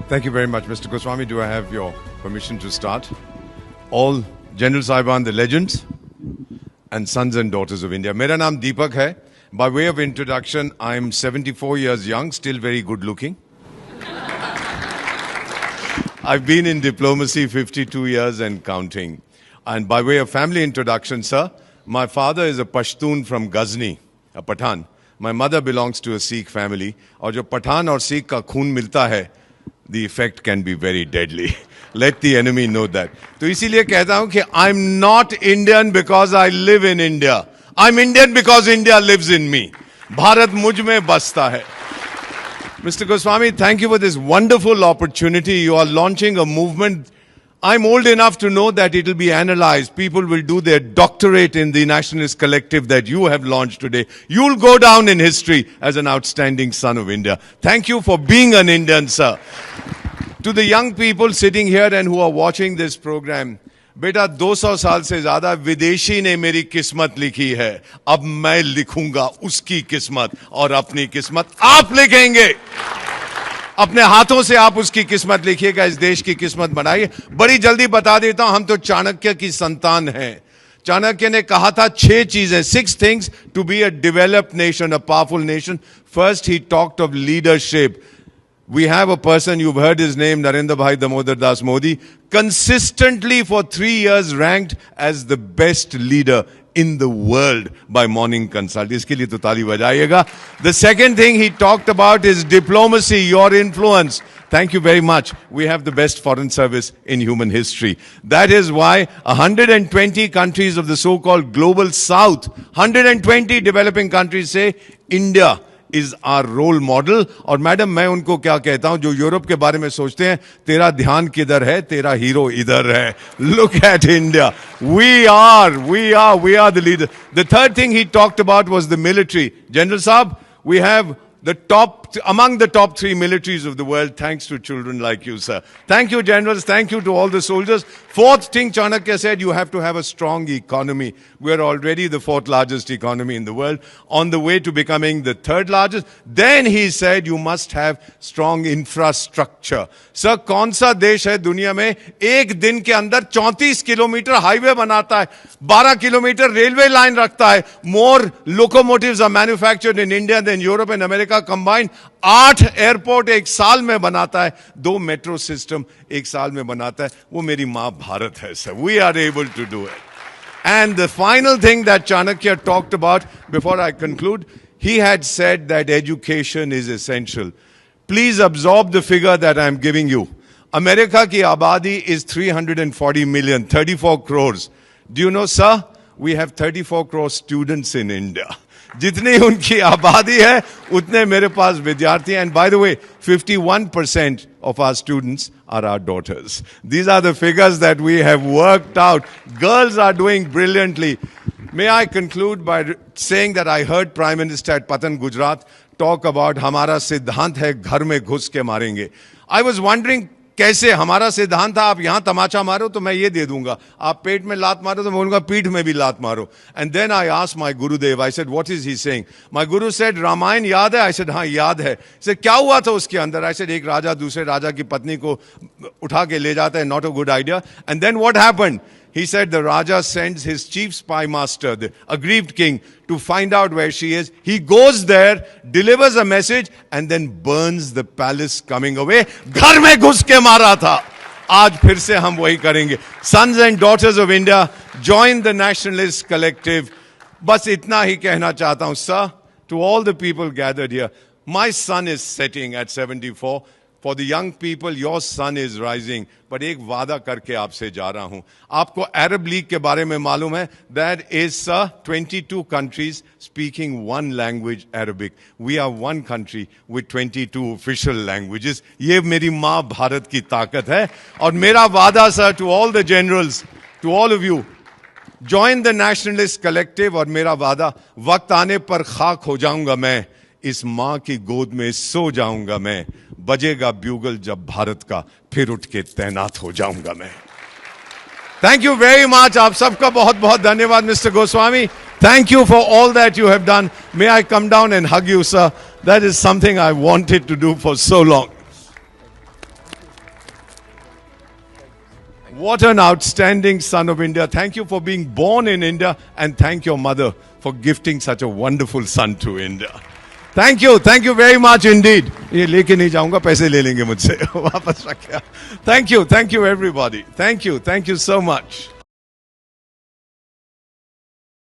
Thank you very much, Mr. Goswami. Do I have your permission to start? All General Saiban, the legends and sons and daughters of India. Mera naam Deepak hai. By way of introduction, I'm 74 years young, still very good looking. I've been in diplomacy 52 years and counting. And by way of family introduction, sir, my father is a Pashtun from Ghazni, a Pathan. My mother belongs to a Sikh family. और जो पठान और सिख का खून मिलता है, the effect can be very deadly. Let the enemy know that. तो इसीलिए कहता हूँ कि I'm not Indian because I live in India. I'm Indian because India lives in me. Bharat मुझ में बसता है. Mr. Goswami, thank you for this wonderful opportunity. You are launching a movement. I'm old enough to know that it will be analyzed. People will do their doctorate in the Nationalist Collective that you have launched today. You'll go down in history as an outstanding son of India. Thank you for being an Indian, sir. To the young people sitting here and who are watching this program, बेटा 200 साल से ज्यादा विदेशी ने मेरी किस्मत लिखी है. अब मैं लिखूंगा उसकी किस्मत और अपनी किस्मत आप लिखेंगे. अपने हाथों से आप उसकी किस्मत लिखिएगा, इस देश की किस्मत बनाइए. बड़ी जल्दी बता देता हूं, हम तो चाणक्य की संतान हैं. चाणक्य ने कहा था 6 चीजें, 6 things to be a developed nation, a powerful nation. First, he talked of leadership. We have a person, you've heard his name, Narendra Bhai Damodar Das Modi, consistently for 3 years ranked as the best leader in the world by Morning Consult. इसके लिए तो ताली बजाइएगा. The second thing he talked about is diplomacy, your influence. Thank you very much. We have the best foreign service in human history. That is why 120 countries of the so-called global south, 120 developing countries say India is our role model. और madam मैं उनको क्या कहता हूं जो Europe के बारे में सोचते हैं, तेरा ध्यान किधर है, तेरा हीरो इधर है. Look at India. We are the leader. The third thing he talked about was the military. General Saab, we have among the top 3 militaries of the world, thanks to children like you, sir. Thank you, generals. Thank you to all the soldiers. Fourth thing, Chanakya said, you have to have a strong economy. We're already the 4th largest economy in the world, on the way to becoming the 3rd largest. Then he said, you must have strong infrastructure. Sir, कौन सा देश है दुनिया में एक दिन के अंदर 34 किलोमीटर हाईवे बनाता है, 12 किलोमीटर रेलवे लाइन रखता है? More locomotives are manufactured in India than Europe and America combined. 8 airport एक साल में बनाता है, 2 मेट्रो सिस्टम एक साल में बनाता है. वो मेरी मां भारत है, sir. We are able to do it. And the final thing that Chanakya talked about, before I conclude, he had said that education is essential. Please absorb the figure that I am giving you. America ki abadi is 340 million, 34 crores. Do you know, sir? We have 34 crore students in India. जितनी उनकी आबादी है उतने मेरे पास विद्यार्थी हैं. And by the way, 51% of our students are our daughters. These are the figures that we have worked out. Girls are doing brilliantly. May I conclude by saying that I heard Prime Minister at Patan, Gujarat talk about हमारा सिद्धांत है घर में घुस के मारेंगे. I was wondering कैसे हमारा सिद्धांत था, आप यहां तमाचा मारो तो मैं ये दे दूंगा, आप पेट में लात मारो तो मैं बोलूंगा पीठ में भी लात मारो. And then I asked my Gurudev, I said, what is he saying? My Guru said, Ramayan याद है? I said, हाँ याद है. He said, क्या हुआ था उसके अंदर? I said, एक राजा दूसरे राजा की पत्नी को उठा के ले जाता है, not a good idea. And then what happened? He said the Raja sends his chief spy master, the aggrieved king, to find out where she is. He goes there, delivers a message, and then burns the palace coming away. घर में घुस के मारा था. आज फिर से हम वही करेंगे. Sons and daughters of India, join the Nationalist Collective. बस इतना ही कहना चाहता हूं, sir, to all the people gathered here. My sun is setting at 74. For the young people, your sun is rising. But एक वादा करके आपसे जा रहा हूं. आपको Arab League के बारे में मालूम है? That is 22 countries speaking one language, Arabic. We are one country with 22 official languages. ये मेरी माँ भारत की ताकत है. और मेरा वादा, sir, to all the generals, to all of you, join the Nationalist Collective. और मेरा वादा, वक्त आने पर खाक हो जाऊंगा मैं, इस मां की गोद में सो जाऊंगा मैं, बजेगा ब्यूगल जब भारत का, फिर उठ के तैनात हो जाऊंगा मैं. Thank you very much. आप सबका बहुत बहुत धन्यवाद, mister Goswami. Thank you for all that you have done. May I come down and hug you, sir. That is something I wanted to do for so long. What an outstanding son of India. Thank you for being born in India, and thank your mother for gifting such a wonderful son to India. Thank you very much indeed. ये लेके नहीं जाऊंगा, पैसे ले लेंगे मुझसे वापस रखा. Thank you everybody. Thank you so much.